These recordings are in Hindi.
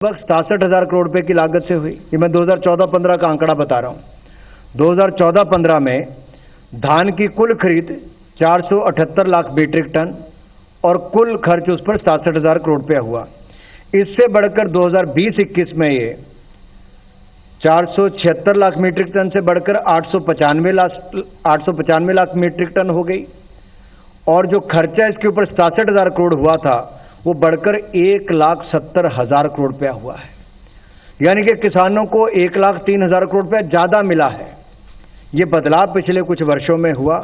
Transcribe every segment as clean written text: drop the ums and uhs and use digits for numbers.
लगभग 67,000 करोड़ रुपए की लागत से हुई। ये मैं 2014-15 का आंकड़ा बता रहा हूं। 2014-15 में धान की कुल खरीद 478 लाख मीट्रिक टन और कुल खर्च उस पर 67,000 करोड़ रुपया हुआ। इससे बढ़कर 2020-21 में ये 476 लाख मीट्रिक टन से बढ़कर 895 लाख मीट्रिक टन हो गई और जो खर्चा इसके ऊपर 67,000 करोड़ हुआ था वो बढ़कर 1,70,000 करोड़ रुपया हुआ है। यानी कि किसानों को 1,03,000 करोड़ रुपया ज्यादा मिला है। ये बदलाव पिछले कुछ वर्षों में हुआ।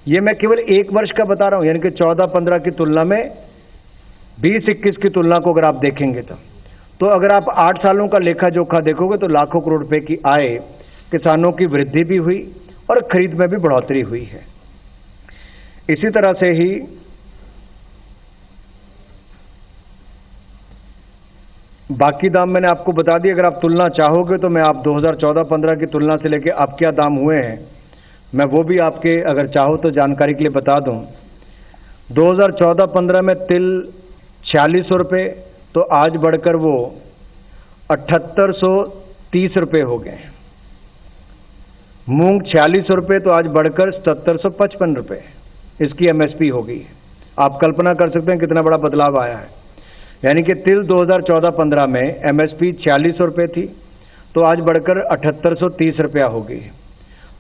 ये मैं केवल एक वर्ष का बता रहा हूं, यानी कि 14-15 की तुलना में 20-21 की तुलना को अगर आप देखेंगे तो अगर आप 8 सालों का लेखा जोखा देखोगे तो लाखों करोड़ रुपए की आय किसानों की वृद्धि भी हुई और खरीद में भी बढ़ोतरी हुई है। इसी तरह से ही बाकी दाम मैंने आपको बता दिए। अगर आप तुलना चाहोगे तो मैं आप 2014-15 की तुलना से लेकर अब क्या दाम हुए हैं मैं वो भी आपके अगर चाहो तो जानकारी के लिए बता दूं। 2014-15 में तिल 4600 रुपये तो आज बढ़कर वो 7830 रुपये हो गए। मूंग 4600 रुपये तो आज बढ़कर 7755 रुपये इसकी एमएसपी हो गई। आप कल्पना कर सकते हैं कितना बड़ा बदलाव आया है। यानी कि तिल 2014-15 में एमएसपी 4600 रुपये थी तो आज बढ़कर 7830 रुपया हो गई।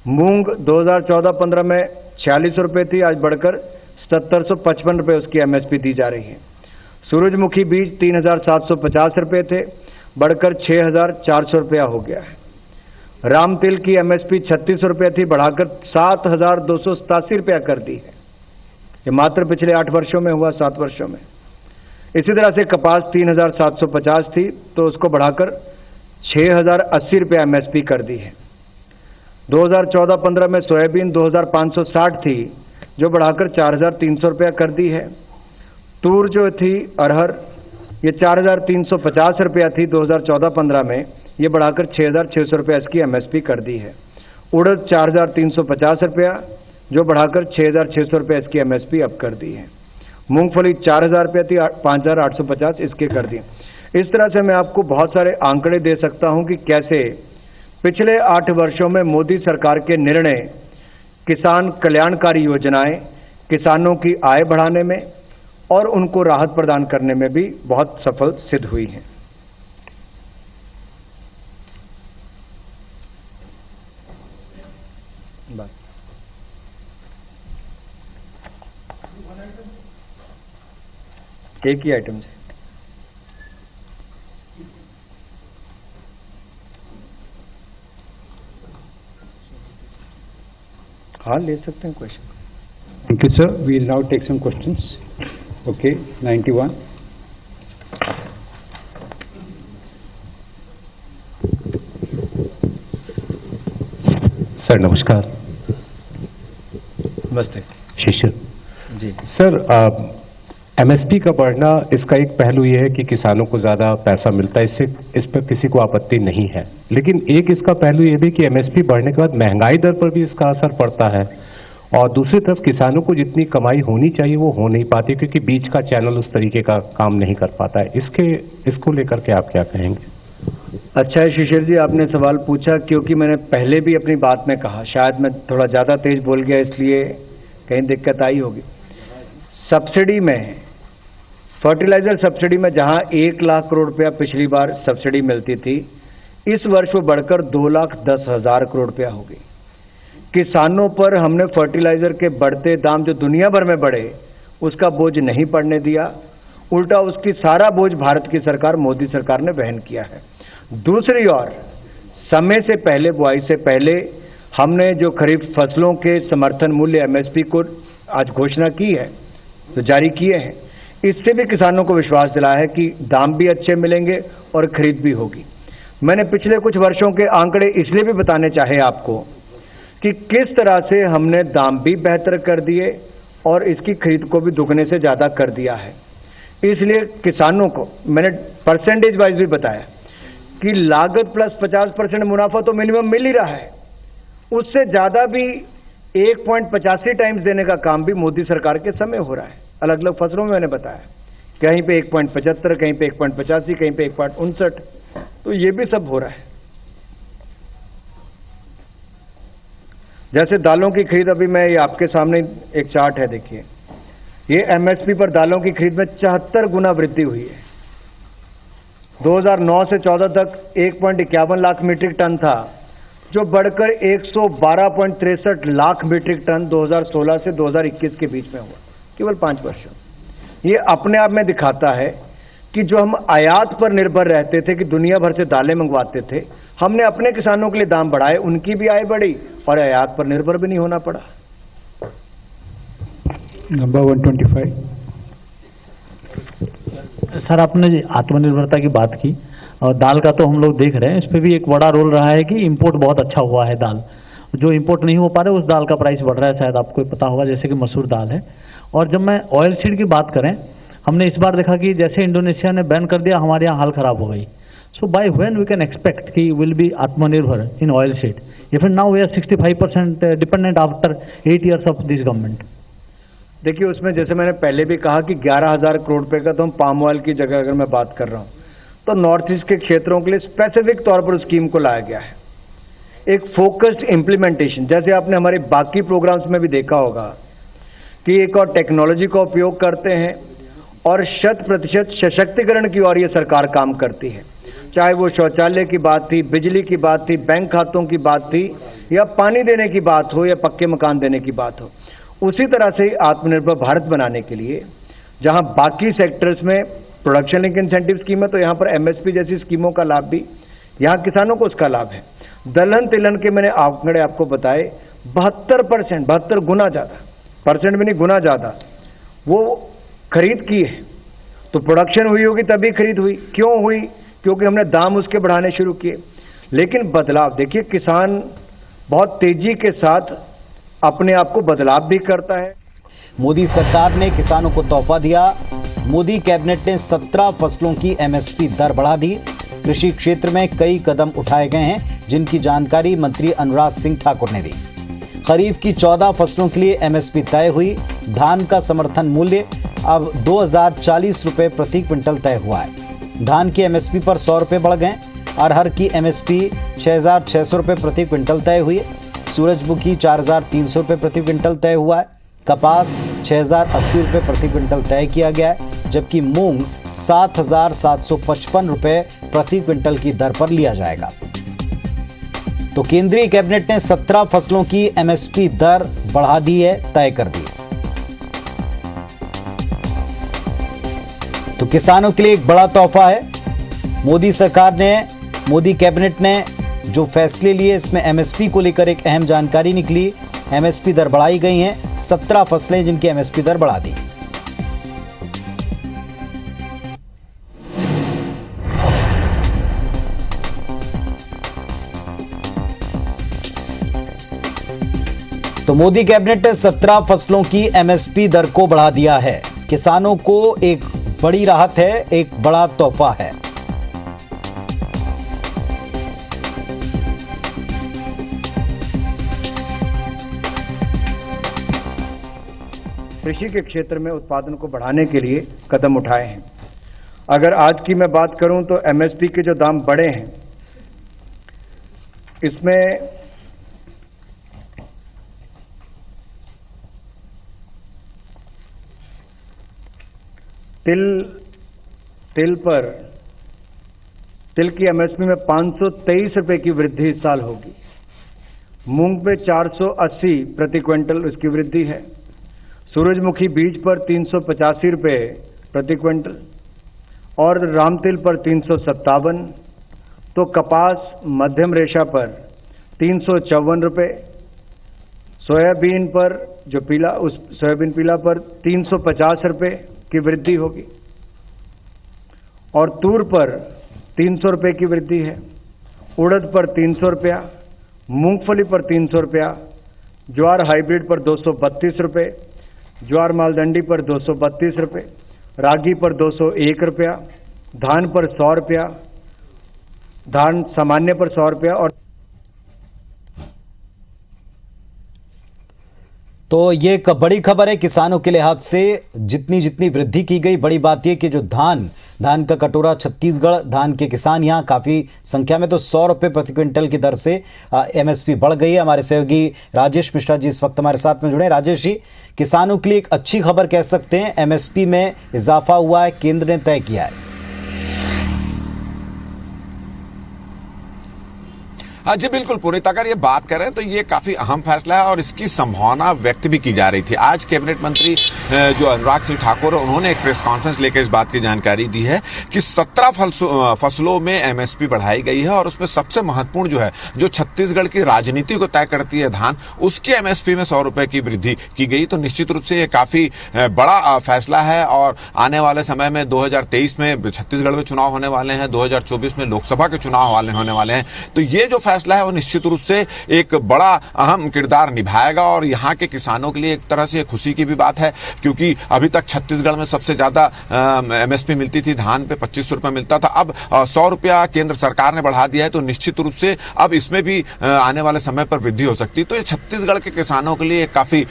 मूंग 2014-15 में 4600 रुपये थी, आज बढ़कर 7755 रुपये उसकी एमएसपी दी जा रही है। सूरजमुखी बीज 3750 रुपये थे, बढ़कर 6400 रुपया हो गया है। राम तिल की एमएसपी 3600 रुपये थी, बढ़ाकर 7287 रुपया कर दी है। ये मात्र पिछले 8 वर्षों में हुआ, 7 वर्षों में। इसी तरह से कपास 3750 थी तो उसको बढ़ाकर 6080 रुपया एमएसपी कर दी है। 2014-15 में सोयाबीन 2560 थी जो बढ़ाकर 4300 रुपया कर दी है। तूर जो थी अरहर ये 4350 रुपया थी 2014-15 में, ये बढ़ाकर 6600 रुपया इसकी एमएसपी कर दी है। उड़द 4350 रुपया जो बढ़ाकर 6600 रुपया इसकी एमएसपी अब कर दी है। मूंगफली 4000 रुपये थी, 5850 इसके कर दिए। इस तरह से मैं आपको बहुत सारे आंकड़े दे सकता हूं कि कैसे पिछले 8 वर्षों में मोदी सरकार के निर्णय किसान कल्याणकारी योजनाएं किसानों की आय बढ़ाने में और उनको राहत प्रदान करने में भी बहुत सफल सिद्ध हुई हैं। एक ही आइटम से हाँ ले सकते हैं question. Thank you, sir. We will now take some questions. Okay, 91. Sir नमस्कार। नमस्ते। शिशिर जी सर, एमएसपी का बढ़ना इसका एक पहलू यह है कि किसानों को ज्यादा पैसा मिलता है, इससे इस पर किसी को आपत्ति नहीं है। लेकिन एक इसका पहलू यह भी कि एमएसपी बढ़ने के बाद महंगाई दर पर भी इसका असर पड़ता है और दूसरी तरफ किसानों को जितनी कमाई होनी चाहिए वो हो नहीं पाती क्योंकि बीच का चैनल उस तरीके का काम नहीं कर पाता है। इसको लेकर के आप क्या कहेंगे? अच्छा है शिशिर जी, आपने सवाल पूछा क्योंकि मैंने पहले भी अपनी बात में कहा, शायद मैं थोड़ा ज्यादा तेज बोल गया इसलिए कहीं दिक्कत आई होगी। सब्सिडी में फर्टिलाइजर सब्सिडी में जहां 1 लाख करोड़ रुपया पिछली बार सब्सिडी मिलती थी, इस वर्ष वो बढ़कर 2,10,000 करोड़ रुपया हो गई। किसानों पर हमने फर्टिलाइजर के बढ़ते दाम जो दुनिया भर में बढ़े उसका बोझ नहीं पड़ने दिया, उल्टा उसकी सारा बोझ भारत की सरकार मोदी सरकार ने वहन किया है। दूसरी ओर समय से पहले, बुआई से पहले हमने जो खरीफ फसलों के समर्थन मूल्य एमएसपी को आज घोषणा की है तो जारी किए हैं, इससे भी किसानों को विश्वास दिलाया है कि दाम भी अच्छे मिलेंगे और खरीद भी होगी। मैंने पिछले कुछ वर्षों के आंकड़े इसलिए भी बताने चाहे आपको कि किस तरह से हमने दाम भी बेहतर कर दिए और इसकी खरीद को भी दुगने से ज्यादा कर दिया है। इसलिए किसानों को मैंने परसेंटेज वाइज भी बताया कि लागत प्लस 50% मुनाफा तो मिनिमम मिल ही रहा है, उससे ज्यादा भी 1.85 टाइम्स देने का काम भी मोदी सरकार के समय हो रहा है। अलग अलग फसलों में मैंने बताया कहीं पे 1.75, कहीं पे 1.85, कहीं पे 1.59, तो ये भी सब हो रहा है। जैसे दालों की खरीद, अभी मैं ये आपके सामने एक चार्ट है, देखिए, ये एमएसपी पर दालों की खरीद में 74 गुना वृद्धि हुई है। 2009 से 14 तक 1.51 लाख मीट्रिक टन था, जो बढ़कर 112.63 लाख मीट्रिक टन 2016 से 2021 के बीच में हुआ, केवल 5 वर्षों। ये अपने आप में दिखाता है कि जो हम आयात पर निर्भर रहते थे, कि दुनिया भर से दालें मंगवाते थे, हमने अपने किसानों के लिए दाम बढ़ाए, उनकी भी आय बढ़ी और आयात पर निर्भर भी नहीं होना पड़ा। Number 125. सर, आपने आत्मनिर्भरता की बात की और दाल का तो हम लोग देख रहे हैं, इस पे भी एक बड़ा रोल रहा है कि इंपोर्ट बहुत अच्छा हुआ है दाल। जो इंपोर्ट नहीं हो पा रहे उस दाल का प्राइस बढ़ रहा है, शायद आपको पता होगा, जैसे कि मसूर दाल है। और जब मैं ऑयल सीड की बात करें, हमने इस बार देखा कि जैसे इंडोनेशिया ने बैन कर दिया, हमारे यहाँ हाल खराब हो गई। So by when we can expect कि विल बी आत्मनिर्भर in oil seed? Even now we are 65% dependent after 8 years of this government. देखिए, उसमें जैसे मैंने पहले भी कहा कि 11,000 करोड़ रुपए का तो हम पाम ऑयल की जगह अगर मैं बात कर रहा हूं, तो नॉर्थ ईस्ट के क्षेत्रों के लिए स्पेसिफिक तौर पर उस स्कीम को लाया गया है। एक फोकस्ड इम्प्लीमेंटेशन, जैसे आपने हमारे बाकी प्रोग्राम्स में भी देखा होगा कि एक और टेक्नोलॉजी का उपयोग करते हैं और 100% सशक्तिकरण की ओर ये सरकार काम करती है। चाहे वो शौचालय की बात थी, बिजली की बात थी, बैंक खातों की बात थी, या पानी देने की बात हो, या पक्के मकान देने की बात हो। उसी तरह से आत्मनिर्भर भारत बनाने के लिए जहां बाकी सेक्टर्स में प्रोडक्शन लिंक इंसेंटिव स्कीम है, तो यहां पर एमएसपी जैसी स्कीमों का लाभ भी यहां किसानों को उसका लाभ है। दलहन तिलहन के मैंने आंकड़े आपको बताए, 72%, 72 गुना ज्यादा, परसेंट भी नहीं, गुना ज्यादा वो खरीद की है। तो प्रोडक्शन हुई होगी तभी खरीद हुई। क्यों हुई? क्योंकि हमने दाम उसके बढ़ाने शुरू किए। लेकिन बदलाव देखिए, किसान बहुत तेजी के साथ अपने आप को बदलाव भी करता है। मोदी सरकार ने किसानों को तोहफा दिया। मोदी कैबिनेट ने 17 फसलों की एमएसपी दर बढ़ा दी। कृषि क्षेत्र में कई कदम उठाए गए हैं, जिनकी जानकारी मंत्री अनुराग सिंह ठाकुर ने दी। खरीफ की 14 फसलों के लिए एमएसपी तय हुई। धान का समर्थन मूल्य अब 2040 रुपये प्रति क्विंटल तय हुआ है। धान की एमएसपी पर 100 रुपये बढ़ गए। अरहर की एमएसपी 6,600 रुपये प्रति क्विंटल तय हुई। सूरजमुखी 4,300 रुपये प्रति क्विंटल तय हुआ है। कपास 6,080 रुपये प्रति क्विंटल तय किया गया है, जबकि मूंग 7,755 रुपये प्रति क्विंटल की दर पर लिया जाएगा। तो केंद्रीय कैबिनेट ने 17 फसलों की एमएसपी दर बढ़ा दी है, तय कर दी। तो किसानों के लिए एक बड़ा तोहफा है। मोदी सरकार ने, मोदी कैबिनेट ने जो फैसले लिए, इसमें एमएसपी को लेकर एक अहम जानकारी निकली। एमएसपी दर बढ़ाई गई हैं, 17 फसलें जिनकी एमएसपी दर बढ़ा दी। तो मोदी कैबिनेट ने 17 फसलों की एमएसपी दर को बढ़ा दिया है। किसानों को एक बड़ी राहत है, एक बड़ा तोहफा है। कृषि के क्षेत्र में उत्पादन को बढ़ाने के लिए कदम उठाए हैं। अगर आज की मैं बात करूं तो एमएसपी के जो दाम बढ़े हैं, इसमें तिल की एमएसपी में 523 रुपए की वृद्धि इस साल होगी। मूंग पे 480 प्रति क्विंटल उसकी वृद्धि है। सूरजमुखी बीज पर 385 रुपये प्रति क्विंटल और रामतिल पर 357। तो कपास मध्यम रेशा पर 354 रुपये। सोयाबीन पर जो पीला, उस सोयाबीन पीला पर 350 रुपये की वृद्धि होगी और तूर पर 300 रुपये की वृद्धि है। उड़द पर 300 रुपया, मूंगफली पर 300 रुपया, ज्वार हाइब्रिड पर 232 रुपये, ज्वार मालदंडी पर 232 रुपये, रागी पर 201 रुपया, धान पर 100 रुपया, धान सामान्य पर 100 रुपया और तो ये एक बड़ी खबर है किसानों के लिहाज से। जितनी वृद्धि की गई, बड़ी बात यह कि जो धान का कटोरा छत्तीसगढ़ धान के किसान यहाँ काफ़ी संख्या में, तो 100 रुपये प्रति क्विंटल की दर से एमएसपी बढ़ गई है। हमारे सहयोगी राजेश मिश्रा जी इस वक्त हमारे साथ में जुड़े। राजेश जी, किसानों के लिए एक अच्छी खबर कह सकते हैं, एमएसपी में इजाफा हुआ है, केंद्र ने तय किया है। हाँ जी बिल्कुल पुनीत, अगर ये बात करें तो ये काफी अहम फैसला है और इसकी संभावना व्यक्त भी की जा रही थी। आज कैबिनेट मंत्री जो अनुराग सिंह ठाकुर, उन्होंने एक प्रेस कॉन्फ्रेंस लेकर इस बात की जानकारी दी है कि 17 फसलों में एमएसपी बढ़ाई गई है और उसमें सबसे महत्वपूर्ण जो है, जो छत्तीसगढ़ की राजनीति को तय करती है धान, उसकी एमएसपी में 100 रुपए की वृद्धि की गई। तो निश्चित रूप से ये काफी बड़ा फैसला है और आने वाले समय में 2023 में छत्तीसगढ़ में चुनाव होने वाले हैं, 2024 में लोकसभा के चुनाव होने वाले हैं। तो ये जो फैसला है वो निश्चित रूप से एक बड़ा अहम किरदार निभाएगा और यहाँ के किसानों के लिए एक तरह से खुशी की भी बात है, क्योंकि अभी तक छत्तीसगढ़ में सबसे ज्यादा एमएसपी मिलती थी, धान पे 2500 रुपये मिलता था। अब 100 रुपया केंद्र सरकार ने बढ़ा दिया है, तो निश्चित रूप से अब इसमें भी आने वाले समय पर वृद्धि हो सकती है। तो ये छत्तीसगढ़ के किसानों के लिए काफी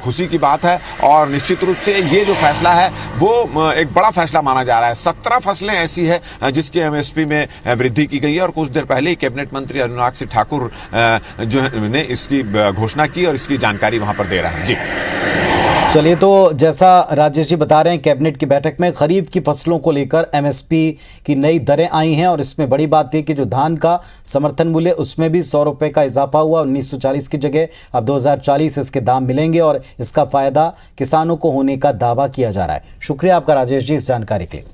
खुशी की बात है और निश्चित रूप से ये जो फैसला है वो एक बड़ा फैसला माना जा रहा है। 17 फसलें ऐसी है जिसकी एमएसपी में वृद्धि की गई है और कुछ देर पहले ही कैबिनेट मंत्री अनुराग सिंह ठाकुर जो ने इसकी घोषणा की और इसकी जानकारी वहां पर दे रहे हैं। जी चलिए, तो जैसा राजेश जी बता रहे हैं, कैबिनेट की बैठक में खरीफ की फसलों को लेकर एमएसपी की नई दरें आई हैं और इसमें बड़ी बात यह कि जो धान का समर्थन मूल्य उसमें भी 100 रुपये का इजाफा हुआ। 1940 की जगह अब 2040 इसके दाम मिलेंगे और इसका फायदा किसानों को होने का दावा किया जा रहा है। शुक्रिया आपका राजेश जी इस जानकारी के लिए।